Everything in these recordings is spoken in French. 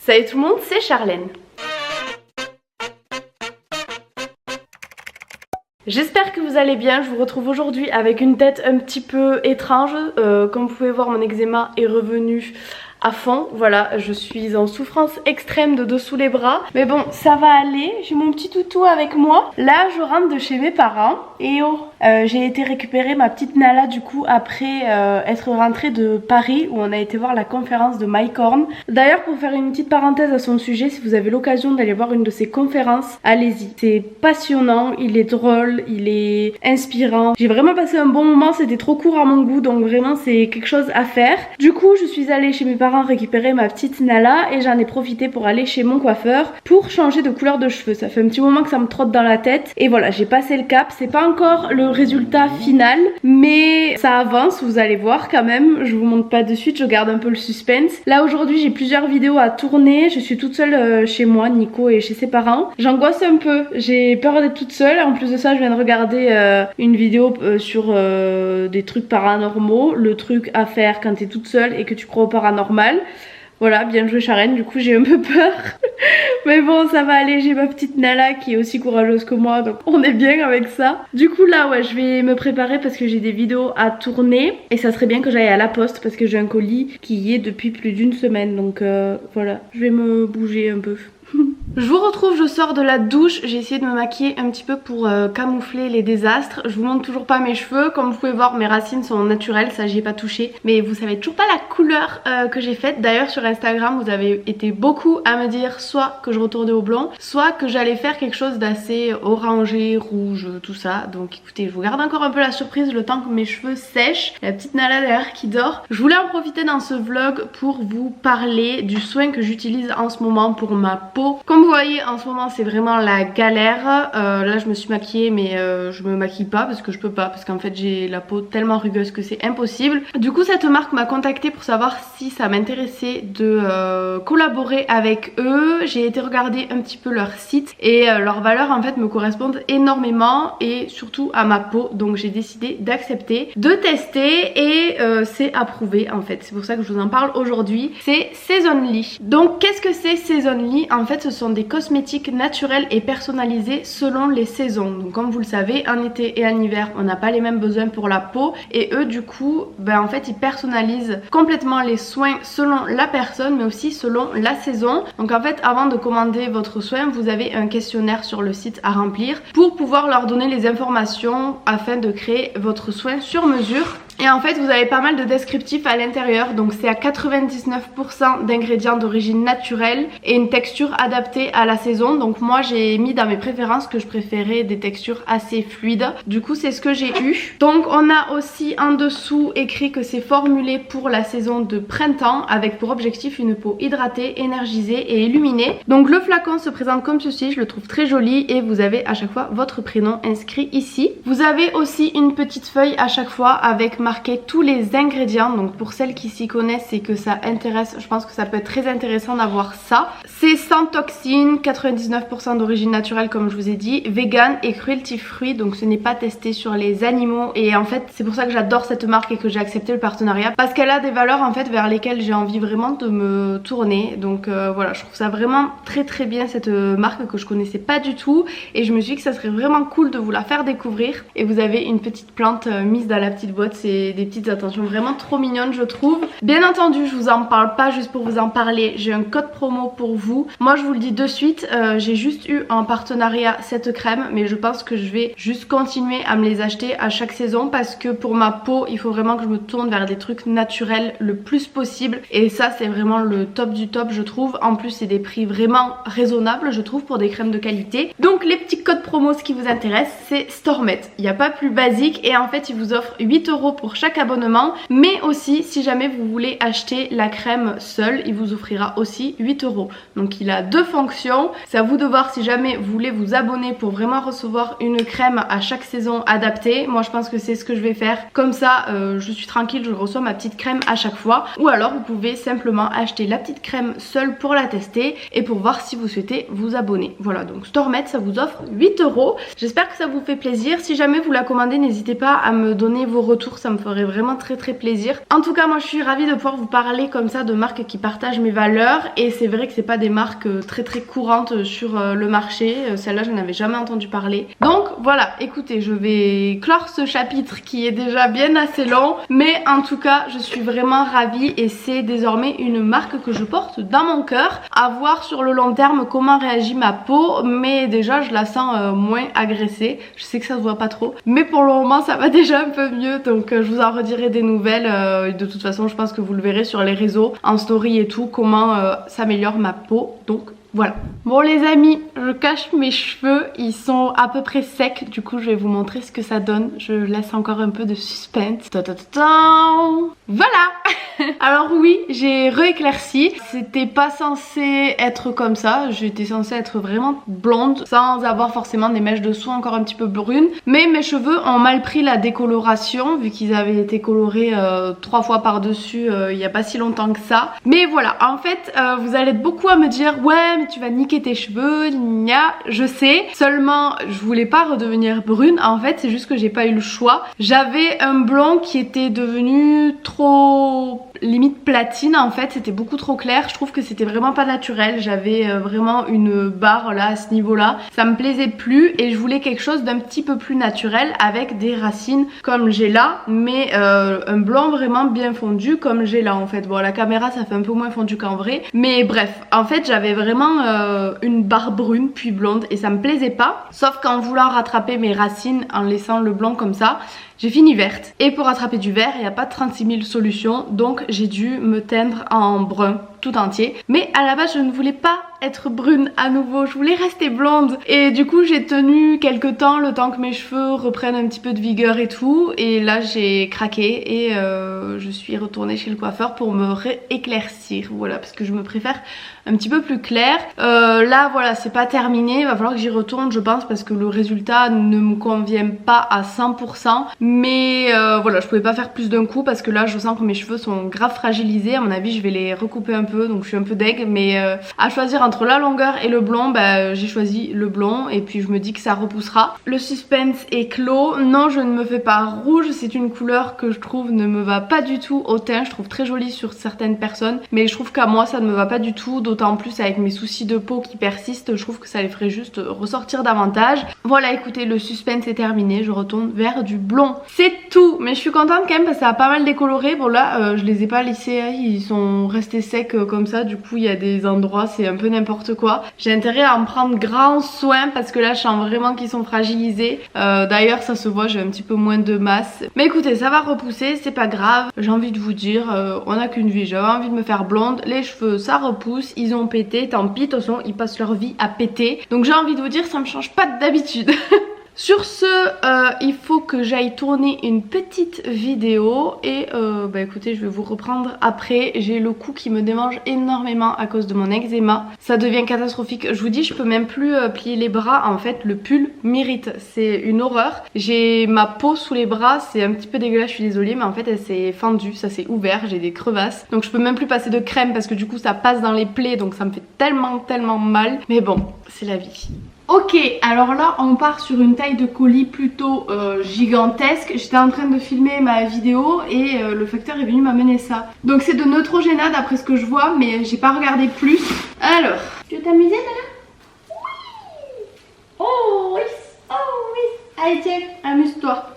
Salut tout le monde, c'est Charlène. J'espère que vous allez bien, je vous retrouve aujourd'hui avec une tête un petit peu étrange. Comme vous pouvez voir, mon eczéma est revenu à fond. Voilà, je suis en souffrance extrême de dessous les bras. Mais bon, ça va aller, j'ai mon petit toutou avec moi. Là, je rentre de chez mes parents. Et oh, j'ai été récupérer ma petite Nala du coup après être rentrée de Paris où on a été voir la conférence de Mike Horn. D'ailleurs, pour faire une petite parenthèse à son sujet, si vous avez l'occasion d'aller voir une de ses conférences, allez-y. C'est passionnant, il est drôle, il est inspirant. J'ai vraiment passé un bon moment, c'était trop court à mon goût, donc vraiment c'est quelque chose à faire. Du coup, je suis allée chez mes parents récupérer ma petite Nala et j'en ai profité pour aller chez mon coiffeur pour changer de couleur de cheveux. Ça fait un petit moment que ça me trotte dans la tête et voilà, j'ai passé le cap. C'est pas encore le résultat final, mais ça avance, vous allez voir quand même. Je vous montre pas de suite, je garde un peu le suspense. Là aujourd'hui, j'ai plusieurs vidéos à tourner. Je suis toute seule chez moi, Nico est chez ses parents. J'angoisse un peu, j'ai peur d'être toute seule. En plus de ça, je viens de regarder une vidéo sur des trucs paranormaux, le truc à faire quand t'es toute seule et que tu crois au paranormal. Voilà, bien joué Charlène, du coup j'ai un peu peur. Mais bon, ça va aller, j'ai ma petite Nala qui est aussi courageuse que moi, donc on est bien avec ça. Du coup là, ouais, je vais me préparer parce que j'ai des vidéos à tourner. Et ça serait bien que j'aille à la poste parce que j'ai un colis qui y est depuis plus d'une semaine. Donc voilà, je vais me bouger un peu. Je vous retrouve, je sors de la douche, j'ai essayé de me maquiller un petit peu pour camoufler les désastres. Je vous montre toujours pas mes cheveux, comme vous pouvez voir mes racines sont naturelles, ça j'y ai pas touché. Mais vous savez toujours pas la couleur que j'ai faite. D'ailleurs sur Instagram vous avez été beaucoup à me dire soit que je retournais au blond, soit que j'allais faire quelque chose d'assez orangé, rouge, tout ça. Donc écoutez, je vous garde encore un peu la surprise le temps que mes cheveux sèchent. La petite Nala derrière qui dort. Je voulais en profiter dans ce vlog pour vous parler du soin que j'utilise en ce moment pour ma peau. Comme vous voyez en ce moment c'est vraiment la galère. Là je me suis maquillée mais je me maquille pas parce que je peux pas, parce qu'en fait j'ai la peau tellement rugueuse que c'est impossible. Du coup cette marque m'a contactée pour savoir si ça m'intéressait de collaborer avec eux. J'ai été regarder un petit peu leur site et leurs valeurs en fait me correspondent énormément et surtout à ma peau, donc j'ai décidé d'accepter, de tester et c'est approuvé en fait. C'est pour ça que je vous en parle aujourd'hui. C'est Seasonly. Donc qu'est-ce que c'est Seasonly? En fait ce sont des cosmétiques naturels et personnalisés selon les saisons. Donc comme vous le savez, en été et en hiver on n'a pas les mêmes besoins pour la peau et eux du coup en fait ils personnalisent complètement les soins selon la personne mais aussi selon la saison. Donc en fait avant de commander votre soin vous avez un questionnaire sur le site à remplir pour pouvoir leur donner les informations afin de créer votre soin sur mesure. Et en fait vous avez pas mal de descriptifs à l'intérieur, donc c'est à 99% d'ingrédients d'origine naturelle et une texture adaptée à la saison. Donc moi j'ai mis dans mes préférences que je préférais des textures assez fluides, du coup c'est ce que j'ai eu. Donc on a aussi en dessous écrit que c'est formulé pour la saison de printemps avec pour objectif une peau hydratée, énergisée et illuminée. Donc le flacon se présente comme ceci, je le trouve très joli et vous avez à chaque fois votre prénom inscrit ici. Vous avez aussi une petite feuille à chaque fois avec marqué tous les ingrédients, donc pour celles qui s'y connaissent et que ça intéresse, je pense que ça peut être très intéressant d'avoir ça. C'est sans toxines, 99% d'origine naturelle comme je vous ai dit, vegan et cruelty free, donc ce n'est pas testé sur les animaux et en fait c'est pour ça que j'adore cette marque et que j'ai accepté le partenariat parce qu'elle a des valeurs en fait vers lesquelles j'ai envie vraiment de me tourner. Donc voilà, je trouve ça vraiment très bien cette marque que je connaissais pas du tout et je me suis dit que ça serait vraiment cool de vous la faire découvrir. Et vous avez une petite plante mise dans la petite boîte, c'est des petites attentions vraiment trop mignonnes je trouve. Bien entendu je vous en parle pas juste pour vous en parler, j'ai un code promo pour vous. Moi je vous le dis de suite, j'ai juste eu en partenariat cette crème mais je pense que je vais juste continuer à me les acheter à chaque saison parce que pour ma peau il faut vraiment que je me tourne vers des trucs naturels le plus possible et ça c'est vraiment le top du top je trouve. En plus c'est des prix vraiment raisonnables je trouve pour des crèmes de qualité. Donc les petits codes promo, ce qui vous intéresse c'est Stormette, il n'y a pas plus basique et en fait il vous offre 8 € pour chaque abonnement, mais aussi si jamais vous voulez acheter la crème seule il vous offrira aussi 8 €. Donc il a deux fonctions, c'est à vous de voir si jamais vous voulez vous abonner pour vraiment recevoir une crème à chaque saison adaptée. Moi je pense que c'est ce que je vais faire, comme ça je suis tranquille, je reçois ma petite crème à chaque fois. Ou alors vous pouvez simplement acheter la petite crème seule pour la tester et pour voir si vous souhaitez vous abonner. Voilà, donc Stormette ça vous offre 8 €. J'espère que ça vous fait plaisir. Si jamais vous la commandez n'hésitez pas à me donner vos retours, ça ça me ferait vraiment très plaisir. En tout cas moi je suis ravie de pouvoir vous parler comme ça de marques qui partagent mes valeurs, et c'est vrai que c'est pas des marques très courantes sur le marché. Celle-là j'en avais jamais entendu parler. Donc voilà, écoutez, je vais clore ce chapitre qui est déjà bien assez long, mais en tout cas je suis vraiment ravie et c'est désormais une marque que je porte dans mon cœur. À voir sur le long terme comment réagit ma peau, mais déjà je la sens moins agressée. Je sais que ça se voit pas trop, mais pour le moment ça va déjà un peu mieux, donc je vous en redirai des nouvelles. De toute façon je pense que vous le verrez sur les réseaux, en story et tout, comment s'améliore ma peau. Donc voilà. Bon les amis, je cache mes cheveux, ils sont à peu près secs, du coup je vais vous montrer ce que ça donne. Je laisse encore un peu de suspense. Voilà. Alors oui, j'ai rééclairci. C'était pas censé être comme ça, j'étais censée être vraiment blonde sans avoir forcément des mèches de soie encore un petit peu brunes, mais mes cheveux ont mal pris la décoloration vu qu'ils avaient été colorés 3 fois par dessus il y a pas si longtemps que ça. Mais voilà, en fait vous allez être beaucoup à me dire ouais mais tu vas niquer tes cheveux, gna. Je sais, seulement je voulais pas redevenir brune. En fait c'est juste que j'ai pas eu le choix. J'avais un blond qui était devenu trop limite platine, en fait c'était beaucoup trop clair. Je trouve que c'était vraiment pas naturel. J'avais vraiment une barre là à ce niveau là, ça me plaisait plus et je voulais quelque chose d'un petit peu plus naturel avec des racines comme j'ai là, mais un blond vraiment bien fondu comme j'ai là en fait. Bon à la caméra ça fait un peu moins fondu qu'en vrai, mais bref, en fait j'avais vraiment une barre brune puis blonde et ça me plaisait pas, sauf qu'en voulant rattraper mes racines en laissant le blond comme ça, j'ai fini verte. Et pour rattraper du vert, il n'y a pas 36 000 solutions, donc j'ai dû me teindre en brun tout entier. Mais à la base, je ne voulais pas être brune à nouveau, je voulais rester blonde. Et du coup, j'ai tenu quelques temps, le temps que mes cheveux reprennent un petit peu de vigueur et tout. Et là, j'ai craqué et je suis retournée chez le coiffeur pour me rééclaircir. Voilà, parce que je me préfère un petit peu plus clair. Là, voilà, c'est pas terminé. Il va falloir que j'y retourne, je pense, parce que le résultat ne me convient pas à 100%. Mais voilà, je pouvais pas faire plus d'un coup parce que là, je sens que mes cheveux sont grave fragilisés. À mon avis, je vais les recouper un peu, donc je suis un peu deg. Mais à choisir entre la longueur et le blond, bah, j'ai choisi le blond et puis je me dis que ça repoussera. Le suspense est clos. Non, je ne me fais pas rouge. C'est une couleur que je trouve ne me va pas du tout au teint. Je trouve très jolie sur certaines personnes, mais je trouve qu'à moi, ça ne me va pas du tout. D'autant plus avec mes soucis de peau qui persistent, je trouve que ça les ferait juste ressortir davantage. Voilà, écoutez, le suspense est terminé. Je retourne vers du blond. C'est tout, mais je suis contente quand même parce que ça a pas mal décoloré. Bon là, je les ai pas lissés, ils sont restés secs comme ça. Du coup, il y a des endroits, c'est un peu n'importe quoi. J'ai intérêt à en prendre grand soin parce que là, je sens vraiment qu'ils sont fragilisés. D'ailleurs, ça se voit, j'ai un petit peu moins de masse. Mais écoutez, ça va repousser, c'est pas grave. J'ai envie de vous dire, on a qu'une vie. J'avais envie de me faire blonde. Les cheveux, ça repousse. Ils ont pété, tant pis. De toute façon, ils passent leur vie à péter. Donc j'ai envie de vous dire, ça me change pas d'habitude. Sur ce, il faut que j'aille tourner une petite vidéo et bah écoutez, je vais vous reprendre après. J'ai le cou qui me démange énormément à cause de mon eczéma. Ça devient catastrophique. Je vous dis, je peux même plus plier les bras. En fait, le pull m'irrite. C'est une horreur. J'ai ma peau sous les bras. C'est un petit peu dégueulasse, je suis désolée, mais en fait, elle s'est fendue. Ça s'est ouvert. J'ai des crevasses. Donc, je peux même plus passer de crème parce que du coup, ça passe dans les plaies. Donc, ça me fait tellement mal. Mais bon, c'est la vie. Ok, alors là on part sur une taille de colis plutôt gigantesque. J'étais en train de filmer ma vidéo et le facteur est venu m'amener ça. Donc c'est de Neutrogena d'après ce que je vois, mais j'ai pas regardé plus. Alors, tu veux t'amuser Nana? Oui. Oh oui, oh oui. Allez tiens, amuse-toi.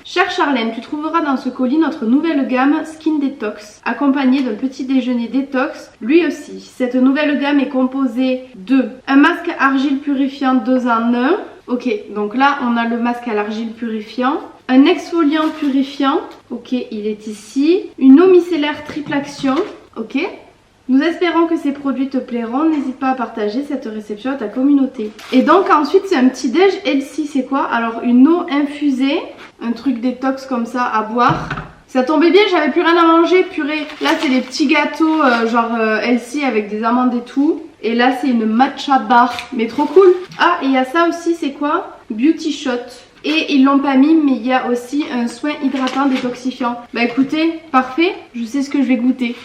Chère Charlène, tu trouveras dans ce colis notre nouvelle gamme Skin Detox, accompagnée d'un petit déjeuner détox, lui aussi. Cette nouvelle gamme est composée de un masque argile purifiant 2 en 1. Ok, donc là on a le masque à l'argile purifiant, un exfoliant purifiant, ok, il est ici, une eau micellaire triple action, ok. Nous espérons que ces produits te plairont, n'hésite pas à partager cette réception à ta communauté. Et donc ensuite c'est un petit déj healthy, c'est quoi? Alors une eau infusée, un truc détox comme ça à boire. Ça tombait bien, j'avais plus rien à manger, purée. Là c'est des petits gâteaux genre healthy avec des amandes et tout. Et là c'est une matcha bar, mais trop cool. Ah et il y a ça aussi, c'est quoi? Beauty Shot. Et ils l'ont pas mis, mais il y a aussi un soin hydratant détoxifiant. Bah écoutez, parfait, je sais ce que je vais goûter.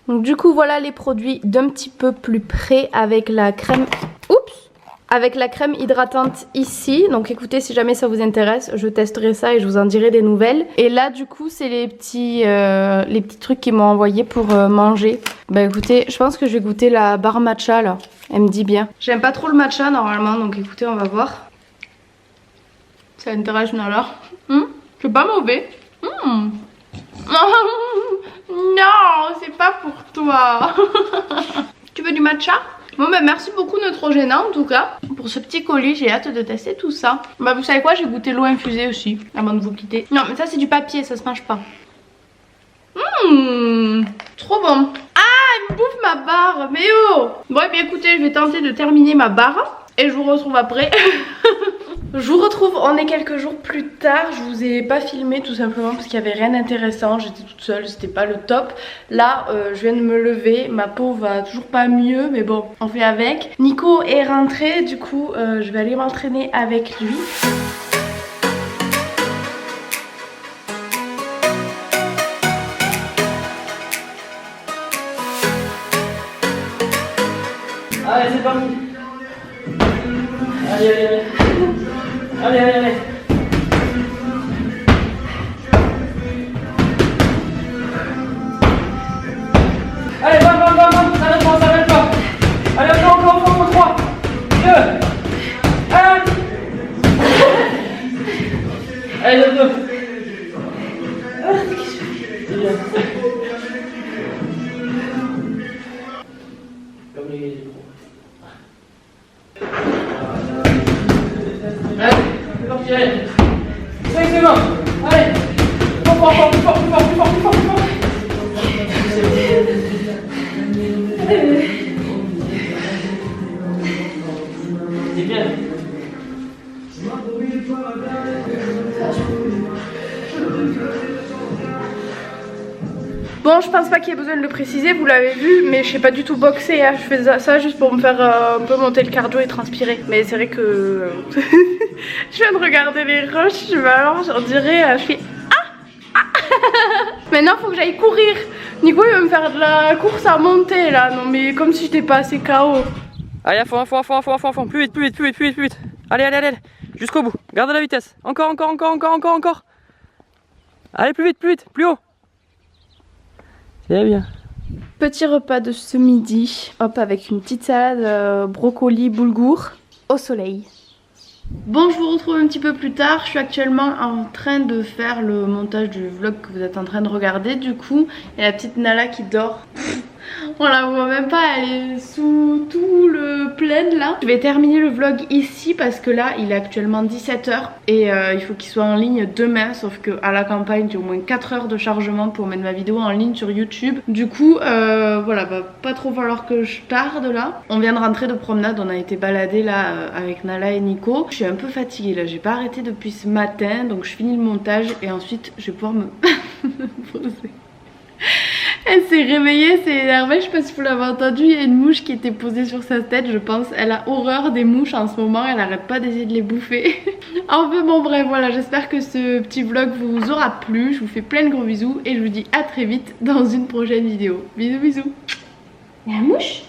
Donc du coup voilà les produits d'un petit peu plus près avec la crème. Oups! avec la crème hydratante ici. Donc écoutez, si jamais ça vous intéresse, je testerai ça et je vous en dirai des nouvelles. Et là du coup c'est les petits trucs qu'ils m'ont envoyé pour manger. Bah écoutez, je pense que je vais goûter la barre matcha là. Elle me dit bien. J'aime pas trop le matcha normalement, donc écoutez, on va voir. Ça intéresse Nala. C'est pas mauvais. Non, c'est pas pour toi. Tu veux du matcha? Bon bah merci beaucoup Neutrogena en tout cas pour ce petit colis, j'ai hâte de tester tout ça. Bah vous savez quoi, j'ai goûté l'eau infusée aussi avant de vous quitter. Non mais ça c'est du papier, ça se mange pas. Trop bon. Ah il me bouffe ma barre, mais oh. Bon et bien écoutez, je vais tenter de terminer ma barre et je vous retrouve après. Je vous retrouve, on est quelques jours plus tard. Je vous ai pas filmé tout simplement parce qu'il y avait rien d'intéressant. J'étais toute seule, c'était pas le top. Là je viens de me lever, ma peau va toujours pas mieux, mais bon on fait avec. Nico est rentré, du coup je vais aller m'entraîner avec lui. Allez c'est parti. Allez allez allez. Allez, allez, allez. Allez, bam, bam, bam, bam. Ça n'arrête pas. Allez, encore, 3, 2, 1. Allez, 2. C'est bien. Comme les pros. Allez, c'est parti, allez. Exactement. Allez. Plus fort, plus fort, plus fort, plus fort, plus fort, plus fort. C'est bien. Bon, je pense pas qu'il y ait besoin de le préciser, vous l'avez vu, mais je sais pas du tout boxer, hein. Je fais ça juste pour me faire un peu monter le cardio et transpirer. Mais c'est vrai que je viens de regarder les rushs, je m'allonge, on dirait, je fais Maintenant faut que j'aille courir. Nico il va me faire de la course à monter là, non mais comme si j'étais pas assez KO. Allez, à fond, plus vite, plus vite, plus vite, plus vite, plus vite. Allez, allez, allez, jusqu'au bout, garde la vitesse. Encore. Allez, plus vite, plus haut. C'est bien. Petit repas de ce midi, hop, avec une petite salade brocoli boulgour au soleil. Bon, je vous retrouve un petit peu plus tard. Je suis actuellement en train de faire le montage du vlog que vous êtes en train de regarder. Du coup, il y a la petite Nala qui dort. On la voit même pas, elle est sous tout le plaid là. Je vais terminer le vlog ici parce que là il est actuellement 17 h et il faut qu'il soit en ligne demain. Sauf que à la campagne j'ai au moins 4 heures de chargement pour mettre ma vidéo en ligne sur YouTube. Du coup voilà, va pas trop falloir que je tarde là. On vient de rentrer de promenade, on a été balader là avec Nala et Nico. Je suis un peu fatiguée là, j'ai pas arrêté depuis ce matin. Donc je finis le montage et ensuite je vais pouvoir me poser. Elle s'est réveillée, c'est énervé, je sais pas si vous l'avez entendu, il y a une mouche qui était posée sur sa tête je pense. Elle a horreur des mouches en ce moment, elle arrête pas d'essayer de les bouffer. Enfin bon bref, voilà, j'espère que ce petit vlog vous aura plu. Je vous fais plein de gros bisous et je vous dis à très vite dans une prochaine vidéo. Bisous bisous. La mouche